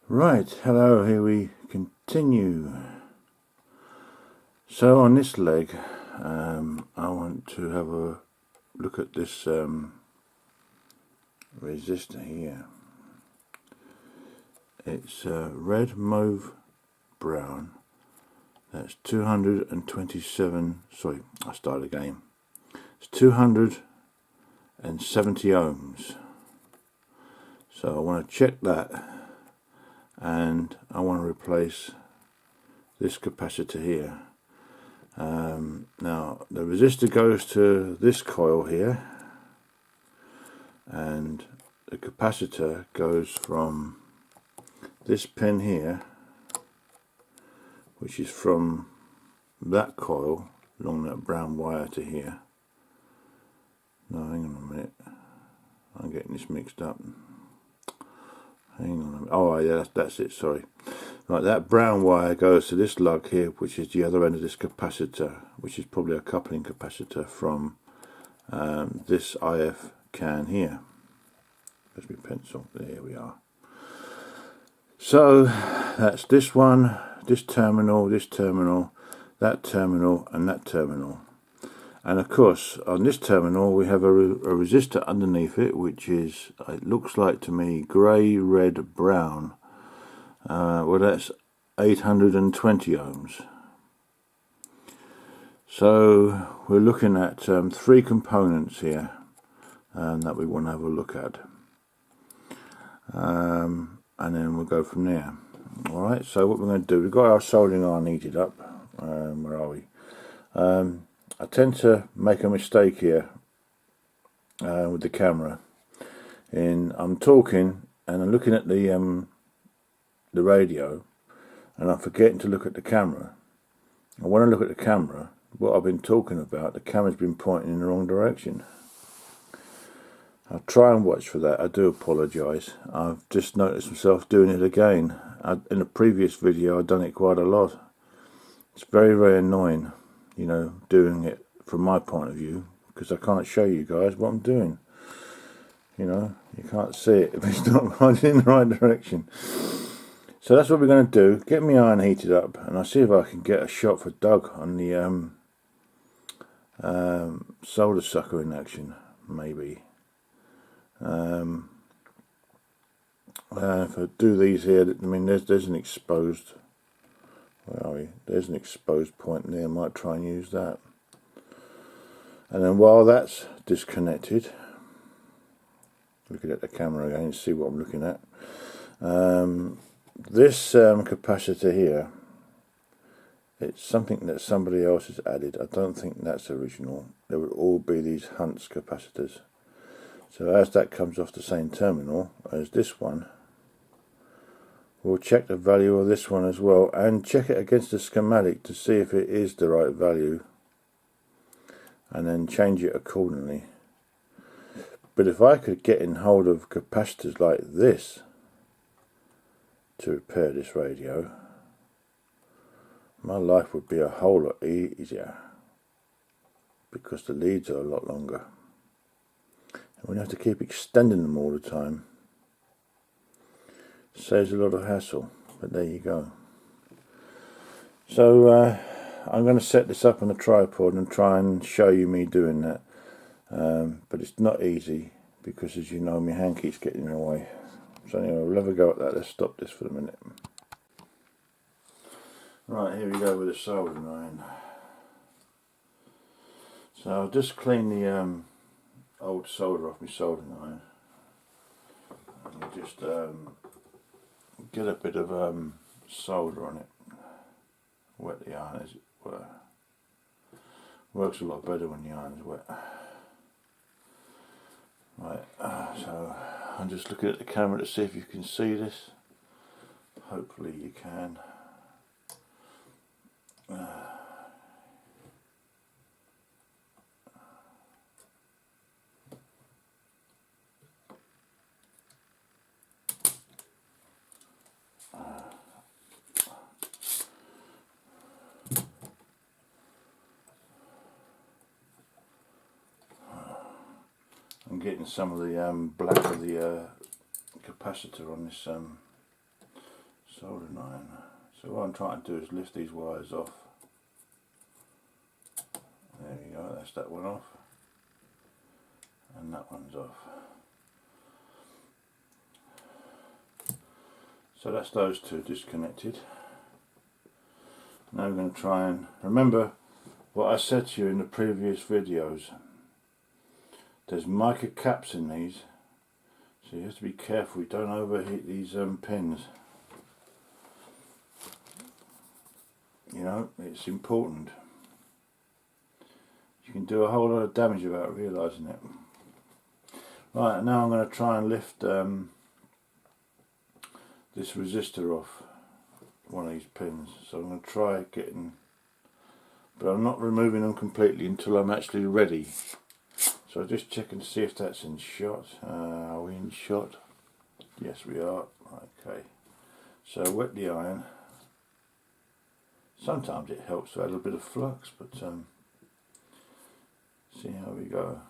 Right, hello, here we continue. So on this leg, I want to have a look at this resistor here. It's red, mauve, brown. That's 227, sorry, I start again. It's 270 ohms. So I want to check that, and I want to replace this capacitor here. Now the resistor goes to this coil here, and the capacitor goes from this pin here, which is from that coil along that brown wire, to here. No, hang on a minute, I'm getting this mixed up. Hang on a minute. Oh yeah, that's it, sorry. Right, that brown wire goes to this lug here, which is the other end of this capacitor, which is probably a coupling capacitor from this IF can here. There's my pencil, there we are. So that's this one, this terminal, that terminal, and that terminal. And of course, on this terminal we have a resistor underneath it, which is, it looks like to me, grey, red, brown. Well, that's 820 ohms. So we're looking at three components here that we want to have a look at, and then we'll go from there. Alright, so what we're going to do, we've got our soldering iron heated up. Where are we? I tend to make a mistake here with the camera. I'm talking and I'm looking at the radio, and I'm forgetting to look at the camera. And when I look at the camera, what I've been talking about, the camera's been pointing in the wrong direction. I'll try and watch for that. I do apologise. I've just noticed myself doing it again. In a previous video I've done it quite a lot. It's very, very annoying, you know, doing it from my point of view, because I can't show you guys what I'm doing. You know, you can't see it if it's not right in the right direction. So that's what we're going to do. Get my iron heated up, and I'll see if I can get a shot for Doug on the solder sucker in action, maybe. If I do these here, I mean, there's an exposed. Where are we? There's an exposed point there. I might try and use that. And then while that's disconnected, looking at the camera again to see what I'm looking at. This capacitor here, it's something that somebody else has added. I don't think that's original. There would all be these Hunt's capacitors. So as that comes off the same terminal as this one, we'll check the value of this one as well, and check it against the schematic to see if it is the right value, and then change it accordingly. But if I could get in hold of capacitors like this to repair this radio, my life would be a whole lot easier, because the leads are a lot longer. And we have to keep extending them all the time. Saves a lot of hassle, but there you go. So I'm going to set this up on a tripod and try and show you me doing that. But it's not easy, because as you know, my hand keeps getting in the way. So anyway, we'll have a go at that. Let's stop this for a minute. Right, here we go with the soldering iron. So I'll just clean the old solder off my soldering iron. And just get a bit of solder on it. Wet the iron as it were. Works a lot better when the iron is wet. Right, so I'm just looking at the camera to see if you can see this. Hopefully you can. I'm getting some of the black of the capacitor on this Solder 9. So what I'm trying to do is lift these wires off. There we go, that's that one off. And that one's off. So that's those two disconnected. Now we're going to try and remember what I said to you in the previous videos. There's mica caps in these, so you have to be careful you don't overheat these pins. You know, it's important. You can do a whole lot of damage without realising it. Right, now I'm going to try and lift this resistor off one of these pins. So I'm going to try getting, but I'm not removing them completely until I'm actually ready. So I'm just checking to see if that's in shot. Are we in shot? Yes, we are. Okay. So wet the iron. Sometimes it helps to add a little bit of flux, but see how we go.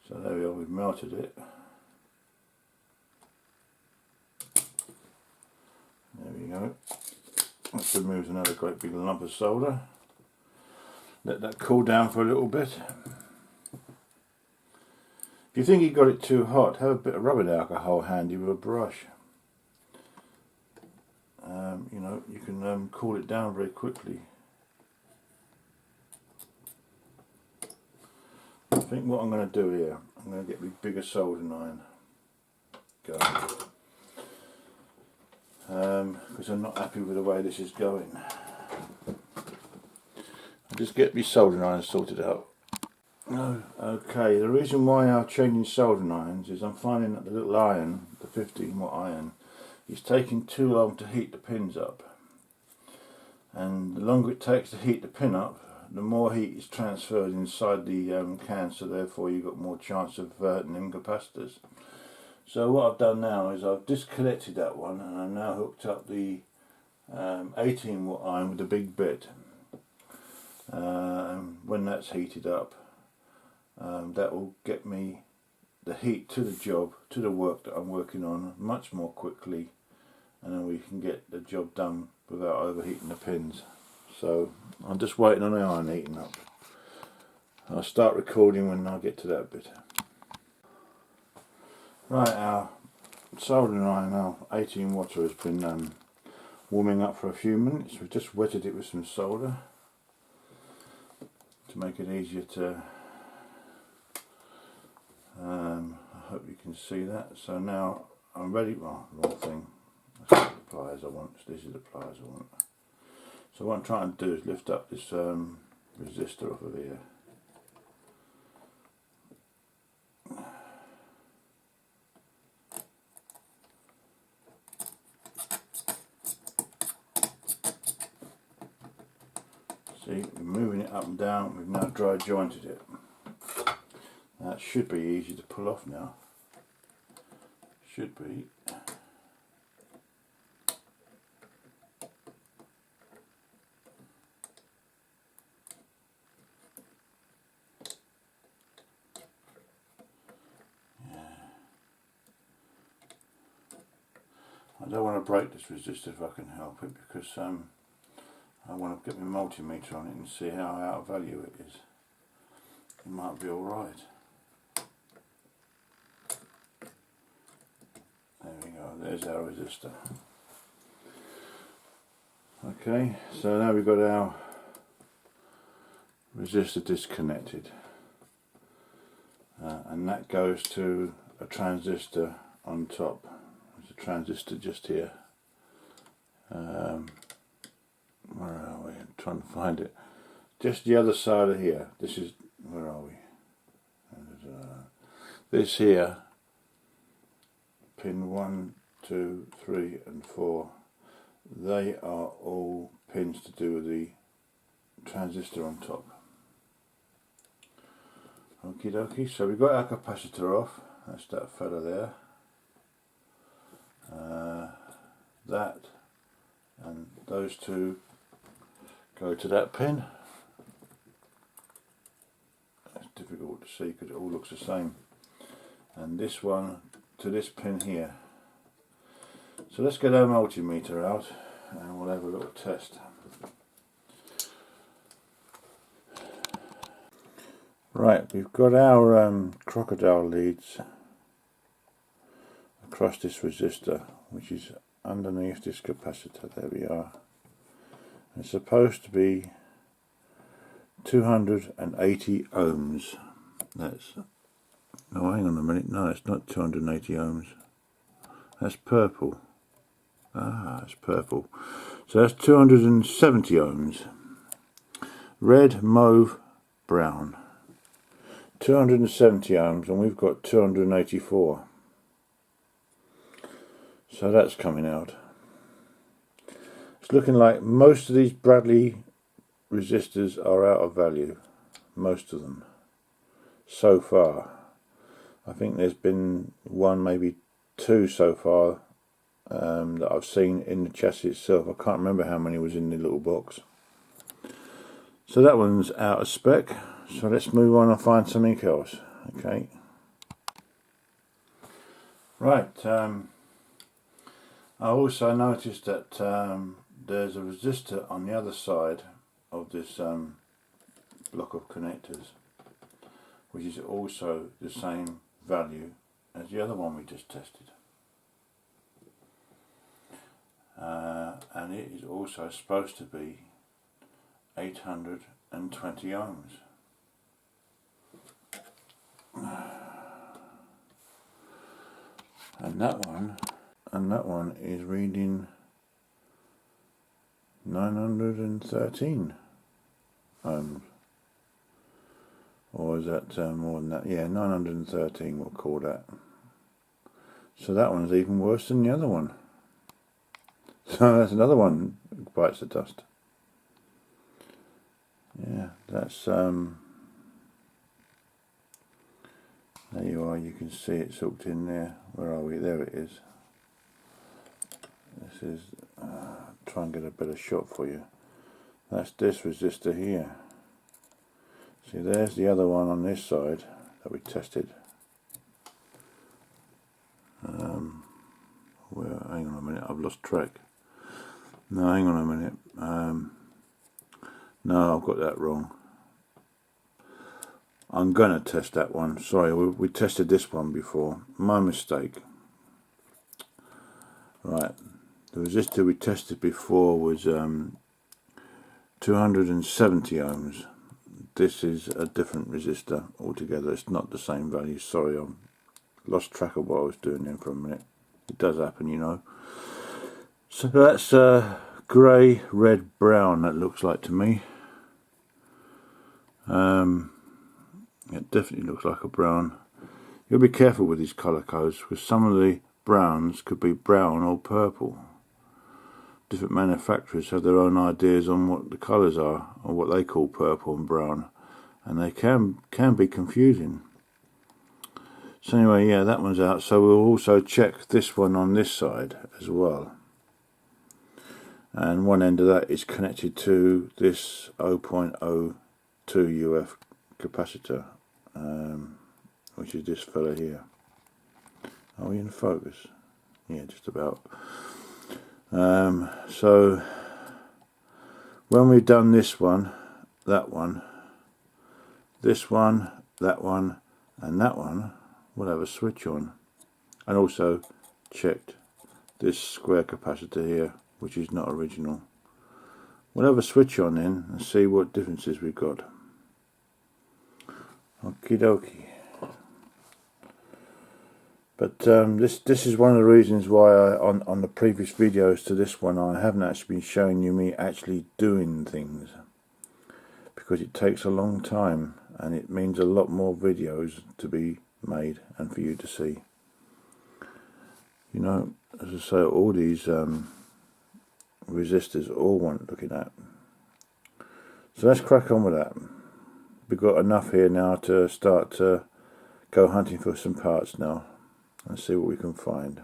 So there we are, we've melted it. There we go. That removes another great big lump of solder. Let that cool down for a little bit. If you think you got it too hot, have a bit of rubbing alcohol handy with a brush. You know, you can cool it down very quickly. I think what I'm going to do here, I'm going to get my bigger soldering iron going. Because I'm not happy with the way this is going. I'll just get my soldering iron sorted out. Oh, okay, the reason why I'm changing soldering irons is I'm finding that the little iron, the 15-watt iron, is taking too long to heat the pins up. And the longer it takes to heat the pin up, the more heat is transferred inside the can, so therefore you've got more chance of hurting them capacitors. So what I've done now is I've disconnected that one, and I've now hooked up the 18-watt iron with the big bit. When that's heated up, that will get me the heat to the job, to the work that I'm working on much more quickly, and then we can get the job done without overheating the pins. So I'm just waiting on the iron heating up. I'll start recording when I get to that bit. Right, our soldering iron, our 18 watter, has been warming up for a few minutes. We've just wetted it with some solder to make it easier to I hope you can see that. So now I'm ready. Well, wrong thing. That's not the pliers I want. This is the pliers I want. So what I'm trying to do is lift up this resistor off of here. See, we're moving it up and down. We've now dry jointed it. That should be easy to pull off now. Should be. I don't want to break this resistor if I can help it, because I want to get my multimeter on it and see how out of value it is. It might be alright. There we go, there's our resistor. Okay, so now we've got our resistor disconnected. And that goes to a transistor on top. There's a transistor just here. Where are we? I'm trying to find it. Just the other side of here. This is, where are we? This here, pin 1, 2, 3 and 4, they are all pins to do with the transistor on top. Okie dokie, so we've got our capacitor off, that's that fella there. That and those two go to that pin. It's difficult to see because it all looks the same. And this one to this pin here. So let's get our multimeter out and we'll have a little test. Right, we've got our crocodile leads across this resistor, which is underneath this capacitor. There we are. It's supposed to be 280 ohms. That's, no, hang on a minute, no, it's not 280 ohms. That's purple. Ah, it's purple. So that's 270 ohms. Red, mauve, brown. 270 ohms, and we've got 284. So that's coming out. It's looking like most of these Bradley resistors are out of value. Most of them. So far. I think there's been one, maybe two so far that I've seen in the chassis itself. I can't remember how many was in the little box. So that one's out of spec. So let's move on and find something else. Okay. Right. I also noticed that there's a resistor on the other side of this block of connectors, which is also the same value as the other one we just tested. And it is also supposed to be 820 ohms. And that one is reading 913 ohms. Or is that more than that? Yeah, 913 we'll call that. So that one's even worse than the other one. So that's another one that bites the dust. Yeah, that's there you are, you can see it's hooked in there. Where are we? There it is. This is, try and get a better shot for you. That's this resistor here. See, there's the other one on this side that we tested. Well, hang on a minute, I've lost track. No, hang on a minute. No, I've got that wrong. I'm going to test that one. Sorry, we tested this one before. My mistake. Right, the resistor we tested before was 270 ohms. This is a different resistor altogether. It's not the same value. Sorry, I lost track of what I was doing then for a minute. It does happen, you know. So that's grey, red, brown, that looks like to me. It definitely looks like a brown. You'll be careful with these colour codes because some of the browns could be brown or purple. Different manufacturers have their own ideas on what the colours are, or what they call purple and brown, and they can be confusing. So anyway, yeah, that one's out. So we'll also check this one on this side as well. And one end of that is connected to this 0.02 UF capacitor, which is this fella here. Are we in focus? Yeah, just about. So when we've done this one, that one, this one, that one, and that one, we'll have a switch on. And also checked this square capacitor here, which is not original. We'll have a switch on then and see what differences we've got. Okie dokie. But this is one of the reasons why on the previous videos to this one I haven't actually been showing you me actually doing things, because it takes a long time and it means a lot more videos to be made and for you to see. You know, as I say, all these resistors all want looking at. So let's crack on with that. We've got enough here now to start to go hunting for some parts now and see what we can find.